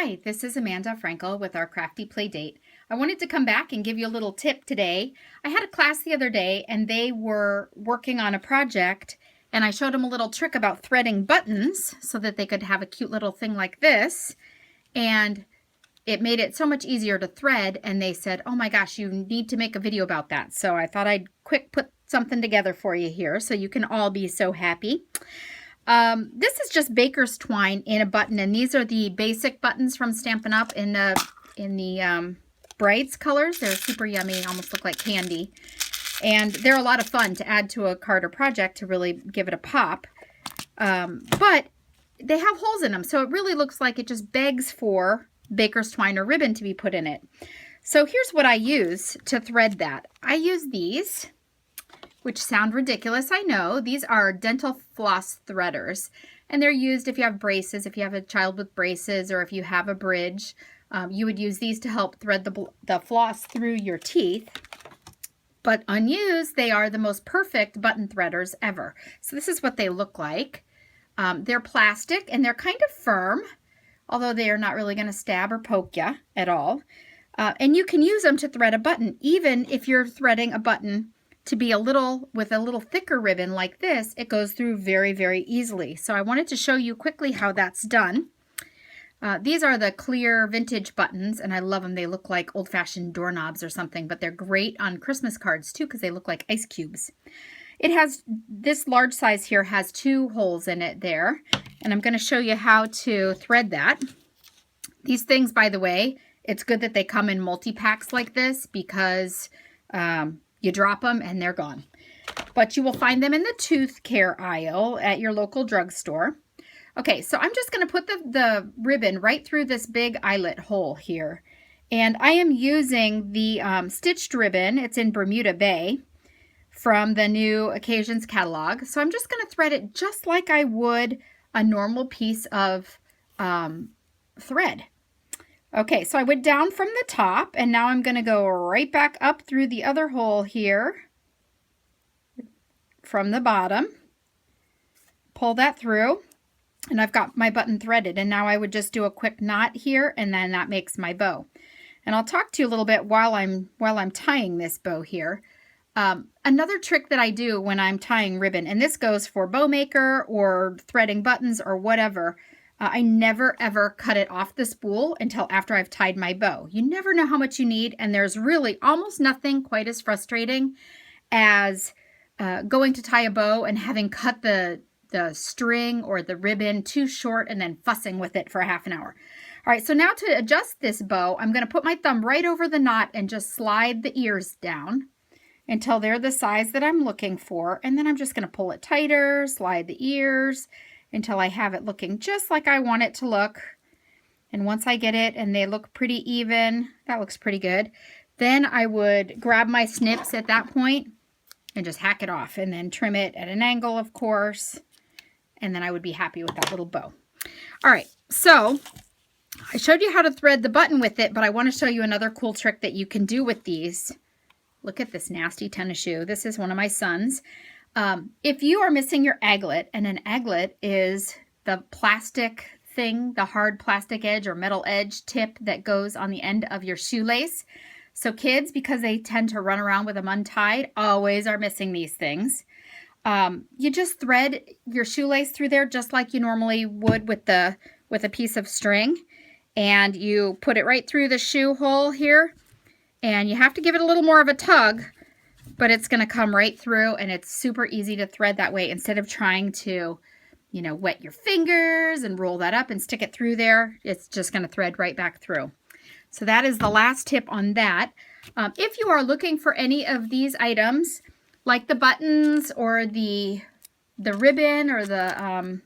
Hi, this is Amanda Frankel with our Crafty Play Date. I wanted to come back and give you a little tip today. I had a class the other day and they were working on a project and I showed them a little trick about threading buttons so that they could have a cute little thing like this. And it made it so much easier to thread, and they said, oh my gosh, you need to make a video about that. So I thought I'd quick put something together for you here so you can all be so happy. This is just baker's twine in a button, and these are the basic buttons from Stampin' Up! in the Brights colors. They're super yummy, almost look like candy. And they're a lot of fun to add to a card or project to really give it a pop. But they have holes in them, so it really looks like it just begs for baker's twine or ribbon to be put in it. So here's what I use to thread that. I use these, which sound ridiculous, I know. These are dental floss threaders, and they're used if you have braces, if you have a child with braces, or if you have a bridge. You would use these to help thread the floss through your teeth. But unused, they are the most perfect button threaders ever. So this is what they look like. They're plastic and they're kind of firm, although they are not really going to stab or poke you at all. And you can use them to thread a button, even if you're threading a button to be with a little thicker ribbon like this. It goes through very, very easily. So I wanted to show you quickly how that's done. These are the clear vintage buttons, and I love them. They look like old-fashioned doorknobs or something, but they're great on Christmas cards too because they look like ice cubes. It has, this large size here has 2 holes in it there, and I'm going to show you how to thread that. These things, by the way, it's good that they come in multi-packs like this because you drop them and they're gone. But you will find them in the tooth care aisle at your local drugstore. Okay, so I'm just going to put the ribbon right through this big eyelet hole here. And I am using the stitched ribbon. It's in Bermuda Bay from the new Occasions catalog. So I'm just going to thread it just like I would a normal piece of thread. Okay, so I went down from the top, and now I'm going to go right back up through the other hole here from the bottom. Pull that through, and I've got my button threaded, and now I would just do a quick knot here, and then that makes my bow. And I'll talk to you a little bit while I'm tying this bow here. Another trick that I do when I'm tying ribbon, and this goes for bow maker or threading buttons or whatever, I never ever cut it off the spool until after I've tied my bow. You never know how much you need, and there's really almost nothing quite as frustrating as going to tie a bow and having cut the string or the ribbon too short and then fussing with it for a half an hour. All right, so now to adjust this bow, I'm going to put my thumb right over the knot and just slide the ears down until they're the size that I'm looking for. And then I'm just going to pull it tighter, slide the ears until I have it looking just like I want it to look. And once I get it and they look pretty even, that looks pretty good, then I would grab my snips at that point and just hack it off and then trim it at an angle, of course. And then I would be happy with that little bow. All right, so I showed you how to thread the button with it, but I want to show you another cool trick that you can do with these. Look at this nasty tennis shoe. This is one of my son's. If you are missing your aglet, and an aglet is the plastic thing, the hard plastic edge or metal edge tip that goes on the end of your shoelace. So kids, because they tend to run around with them untied, always are missing these things. You just thread your shoelace through there just like you normally would with a piece of string. And you put it right through the shoe hole here. And you have to give it a little more of a tug, but it's going to come right through, and it's super easy to thread that way instead of trying to, wet your fingers and roll that up and stick it through there. It's just going to thread right back through. So that is the last tip on that. If you are looking for any of these items, like the buttons or the ribbon or the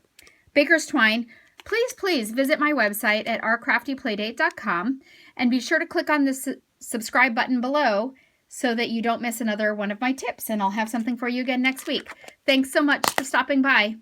baker's twine, please visit my website at ourcraftyplaydate.com and be sure to click on this subscribe button below so that you don't miss another one of my tips, and I'll have something for you again next week. Thanks so much for stopping by.